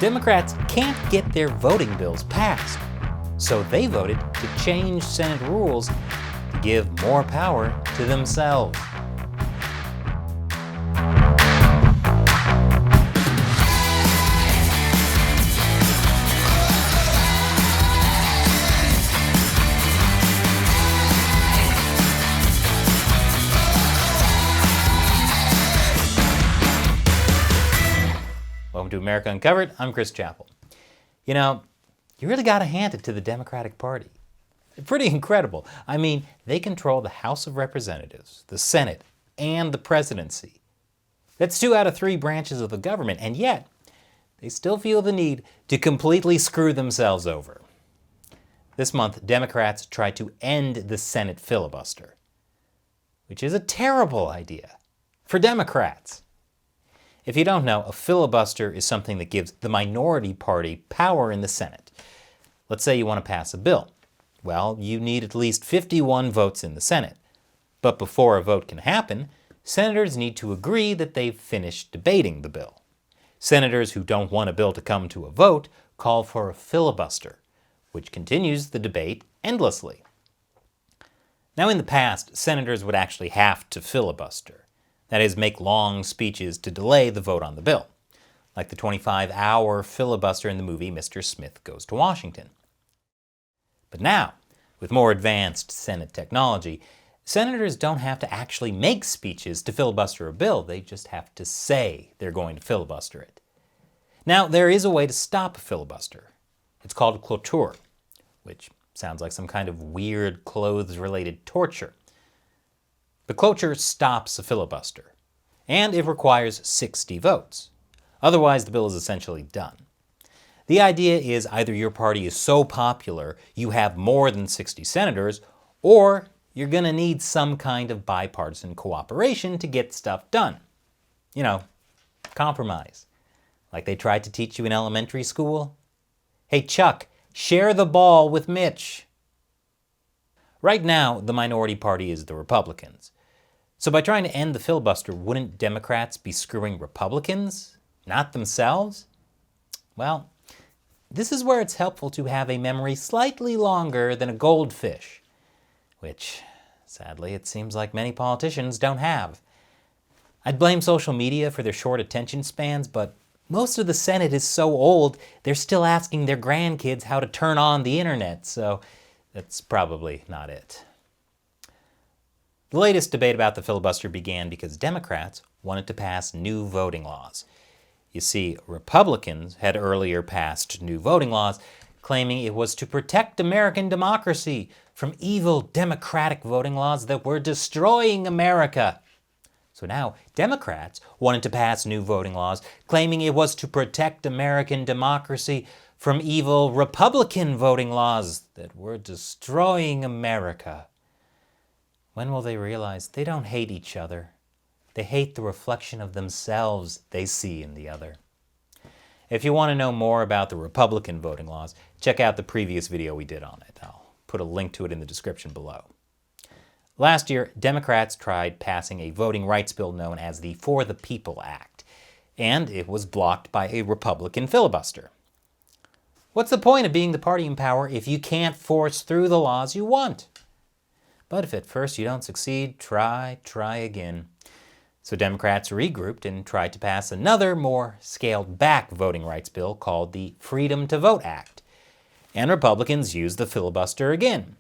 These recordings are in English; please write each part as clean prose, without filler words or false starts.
Democrats can't get their voting bills passed, so they voted to change Senate rules to give more power to themselves. Welcome to America Uncovered. I'm Chris Chappell. You know, you really got to hand it to the Democratic Party. Pretty incredible. I mean, they control the House of Representatives, the Senate, and the presidency. That's 2 out of 3 branches of the government, and yet they still feel the need to completely screw themselves over. This month, Democrats tried to end the Senate filibuster, which is a terrible idea for Democrats. If you don't know, a filibuster is something that gives the minority party power in the Senate. Let's say you want to pass a bill. Well, you need at least 51 votes in the Senate. But before a vote can happen, senators need to agree that they've finished debating the bill. Senators who don't want a bill to come to a vote call for a filibuster, which continues the debate endlessly. Now, in the past, senators would actually have to filibuster. That is, make long speeches to delay the vote on the bill, like the 25-hour filibuster in the movie Mr. Smith Goes to Washington. But now, with more advanced Senate technology, senators don't have to actually make speeches to filibuster a bill. They just have to say they're going to filibuster it. Now, there is a way to stop a filibuster. It's called Cloture, which sounds like some kind of weird clothes-related torture. The cloture stops a filibuster, and it requires 60 votes. Otherwise, the bill is essentially done. The idea is either your party is so popular you have more than 60 senators, or you're going to need some kind of bipartisan cooperation to get stuff done. You know, compromise. Like they tried to teach you in elementary school. Hey, Chuck, share the ball with Mitch. Right now, the minority party is the Republicans. So by trying to end the filibuster, wouldn't Democrats be screwing Republicans, not themselves? Well, this is where it's helpful to have a memory slightly longer than a goldfish, which, sadly, it seems like many politicians don't have. I'd blame social media for their short attention spans, but most of the Senate is so old, they're still asking their grandkids how to turn on the internet, so that's probably not it. The latest debate about the filibuster began because Democrats wanted to pass new voting laws. You see, Republicans had earlier passed new voting laws claiming it was to protect American democracy from evil democratic voting laws that were destroying America. So now Democrats wanted to pass new voting laws claiming it was to protect American democracy from evil Republican voting laws that were destroying America. When will they realize they don't hate each other? They hate the reflection of themselves they see in the other. If you want to know more about the Republican voting laws, check out the previous video we did on it. I'll put a link to it in the description below. Last year, Democrats tried passing a voting rights bill known as the For the People Act, and it was blocked by a Republican filibuster. What's the point of being the party in power if you can't force through the laws you want? But if at first you don't succeed, try again. So Democrats regrouped and tried to pass another, more scaled-back voting rights bill called the Freedom to Vote Act. And Republicans used the filibuster again.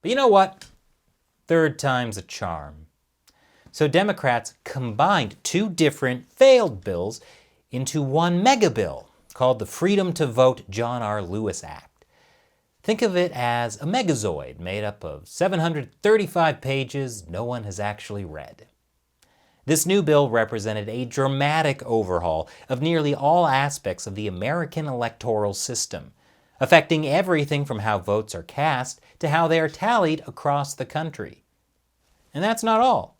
But you know what? Third time's a charm. So Democrats combined 2 different failed bills into one mega bill called the Freedom to Vote John R. Lewis Act. Think of it as a megazoid made up of 735 pages no one has actually read. This new bill represented a dramatic overhaul of nearly all aspects of the American electoral system, affecting everything from how votes are cast to how they are tallied across the country. And that's not all.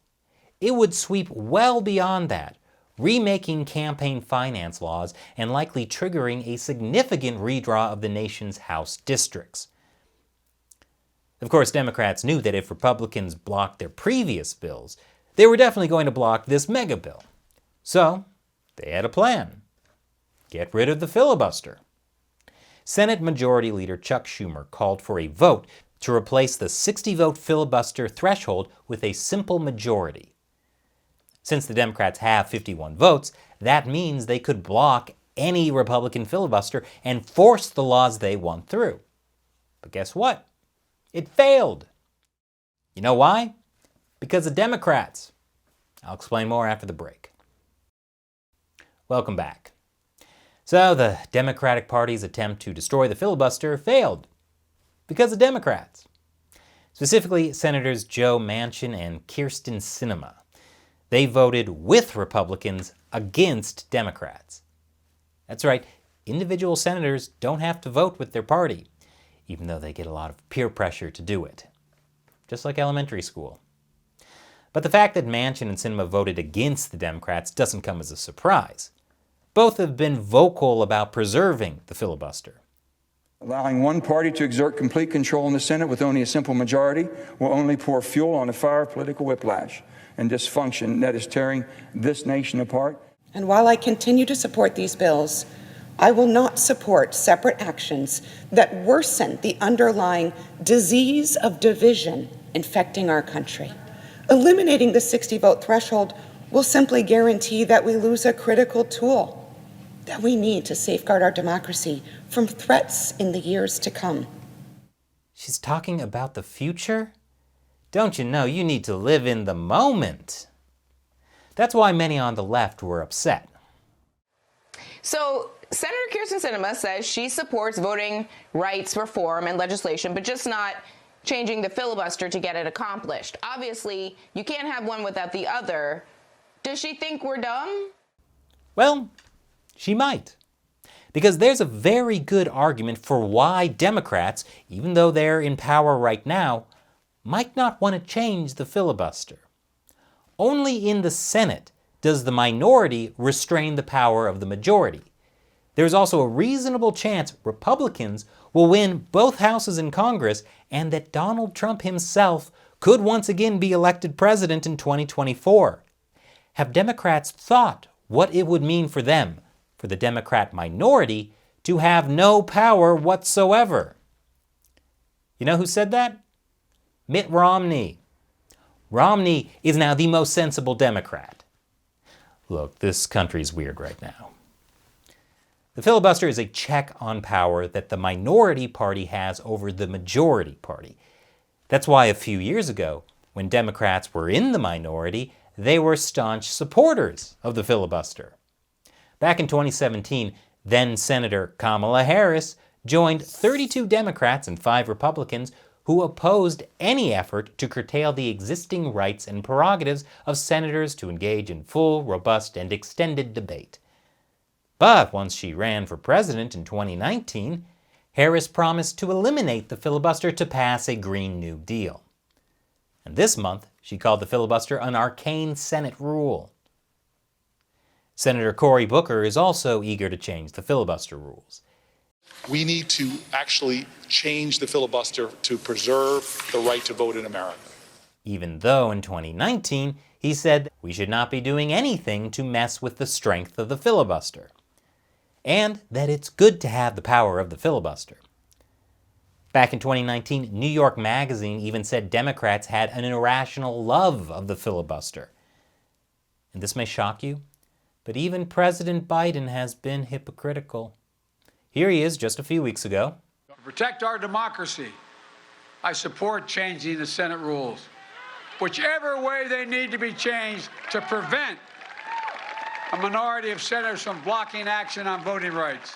It would sweep well beyond that, remaking campaign finance laws and likely triggering a significant redraw of the nation's House districts. Of course, Democrats knew that if Republicans blocked their previous bills, they were definitely going to block this mega bill. So, they had a plan. get rid of the filibuster. Senate Majority Leader Chuck Schumer called for a vote to replace the 60-vote filibuster threshold with a simple majority. Since the Democrats have 51 votes, that means they could block any Republican filibuster and force the laws they want through. But guess what? It failed. You know why? Because of Democrats. I'll explain more after the break. Welcome back. So the Democratic Party's attempt to destroy the filibuster failed because of Democrats. Specifically, Senators Joe Manchin and Kyrsten Sinema. They voted with Republicans against Democrats. That's right, individual senators don't have to vote with their party, even though they get a lot of peer pressure to do it. Just like elementary school. But the fact that Manchin and Sinema voted against the Democrats doesn't come as a surprise. Both have been vocal about preserving the filibuster. Allowing one party to exert complete control in the Senate with only a simple majority will only pour fuel on the fire of political whiplash and dysfunction that is tearing this nation apart. And while I continue to support these bills, I will not support separate actions that worsen the underlying disease of division infecting our country. Eliminating the 60-vote threshold will simply guarantee that we lose a critical tool that we need to safeguard our democracy from threats in the years to come. She's talking about the future? Don't you know you need to live in the moment? That's why many on the left were upset. So Senator Kyrsten Sinema says she supports voting rights reform and legislation, but just not changing the filibuster to get it accomplished. Obviously, you can't have one without the other. Does she think we're dumb? Well, she might. Because there's a very good argument for why Democrats, even though they're in power right now, might not want to change the filibuster. Only in the Senate does the minority restrain the power of the majority. There's also a reasonable chance Republicans will win both houses in Congress and that Donald Trump himself could once again be elected president in 2024. Have Democrats thought what it would mean for them, for the Democrat minority, to have no power whatsoever? You know who said that? Mitt Romney. Romney is now the most sensible Democrat. Look, this country's weird right now. The filibuster is a check on power that the minority party has over the majority party. That's why a few years ago, when Democrats were in the minority, they were staunch supporters of the filibuster. Back in 2017, then Senator Kamala Harris joined 32 Democrats and 5 Republicans who opposed any effort to curtail the existing rights and prerogatives of senators to engage in full, robust, and extended debate. But once she ran for president in 2019, Harris promised to eliminate the filibuster to pass a Green New Deal. And this month, she called the filibuster an arcane Senate rule. Senator Cory Booker is also eager to change the filibuster rules. We need to actually change the filibuster to preserve the right to vote in America. Even though in 2019, he said we should not be doing anything to mess with the strength of the filibuster, and that it's good to have the power of the filibuster. Back in 2019, New York Magazine even said Democrats had an irrational love of the filibuster. And this may shock you, but even President Biden has been hypocritical. Here he is just a few weeks ago. To protect our democracy, I support changing the Senate rules, whichever way they need to be changed to prevent a minority of senators from blocking action on voting rights.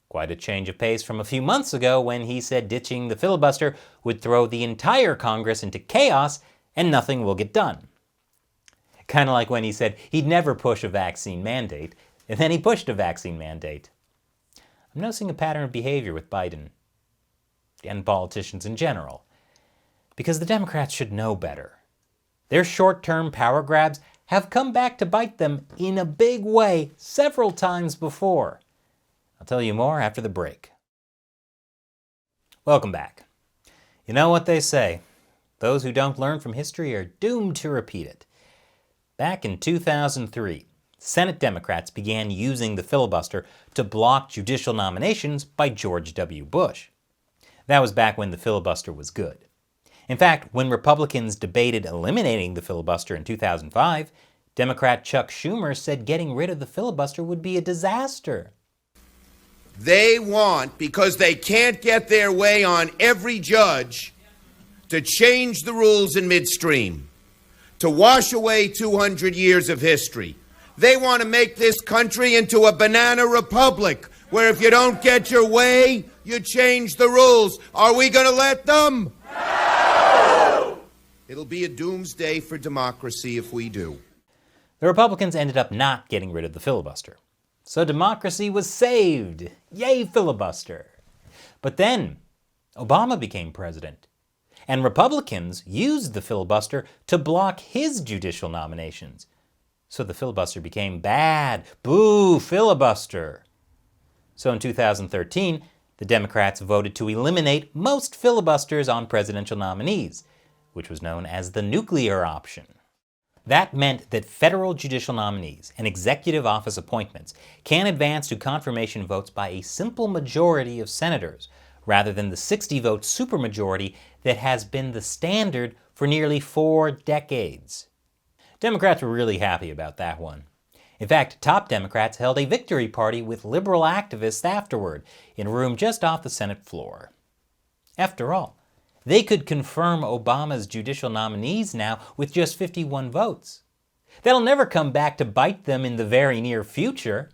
Quite a change of pace from a few months ago when he said ditching the filibuster would throw the entire Congress into chaos and nothing will get done. Kind of like when he said he'd never push a vaccine mandate, and then he pushed a vaccine mandate. I'm noticing a pattern of behavior with Biden and politicians in general, because the Democrats should know better. Their short-term power grabs have come back to bite them in a big way several times before. I'll tell you more after the break. Welcome back. You know what they say, those who don't learn from history are doomed to repeat it. Back in 2003, Senate Democrats began using the filibuster to block judicial nominations by George W. Bush. That was back when the filibuster was good. In fact, when Republicans debated eliminating the filibuster in 2005, Democrat Chuck Schumer said getting rid of the filibuster would be a disaster. They want, because they can't get their way on every judge, to change the rules in midstream, to wash away 200 years of history. They want to make this country into a banana republic, where if you don't get your way, you change the rules. Are we going to let them? No! It'll be a doomsday for democracy if we do. The Republicans ended up not getting rid of the filibuster. So democracy was saved. Yay, filibuster. But then, Obama became president. And Republicans used the filibuster to block his judicial nominations. So the filibuster became bad. Boo, filibuster. So in 2013, the Democrats voted to eliminate most filibusters on presidential nominees, which was known as the nuclear option. That meant that federal judicial nominees and executive office appointments can advance to confirmation votes by a simple majority of senators, rather than the 60-vote supermajority that has been the standard for nearly 4 decades. Democrats were really happy about that one. In fact, top Democrats held a victory party with liberal activists afterward in a room just off the Senate floor. After all, they could confirm Obama's judicial nominees now with just 51 votes. That'll never come back to bite them in the very near future.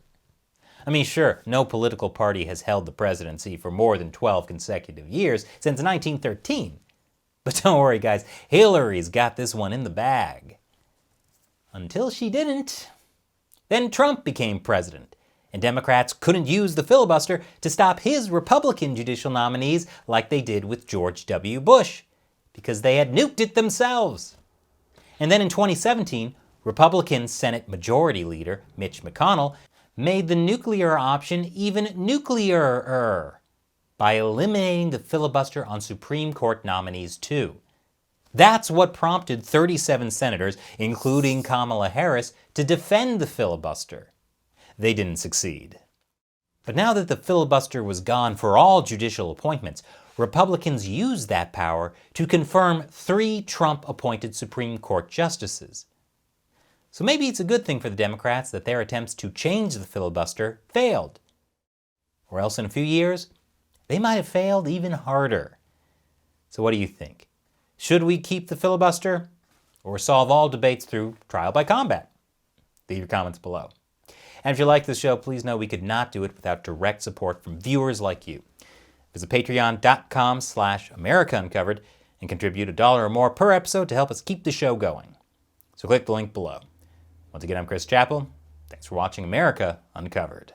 I mean, sure, no political party has held the presidency for more than 12 consecutive years since 1913. But don't worry, guys, Hillary's got this one in the bag. Until she didn't. Then Trump became president, and Democrats couldn't use the filibuster to stop his Republican judicial nominees like they did with George W. Bush, because they had nuked it themselves. And then in 2017, Republican Senate Majority Leader Mitch McConnell made the nuclear option even nuclearer by eliminating the filibuster on Supreme Court nominees too. That's what prompted 37 senators, including Kamala Harris, to defend the filibuster. They didn't succeed. But now that the filibuster was gone for all judicial appointments, Republicans used that power to confirm 3 Trump-appointed Supreme Court justices. So maybe it's a good thing for the Democrats that their attempts to change the filibuster failed. Or else in a few years, they might have failed even harder. So what do you think? Should we keep the filibuster or solve all debates through trial by combat? Leave your comments below. And if you like this show, please know we could not do it without direct support from viewers like you. Visit patreon.com/America Uncovered and contribute $1 or more per episode to help us keep the show going. So click the link below. Once again, I'm Chris Chappell. Thanks for watching America Uncovered.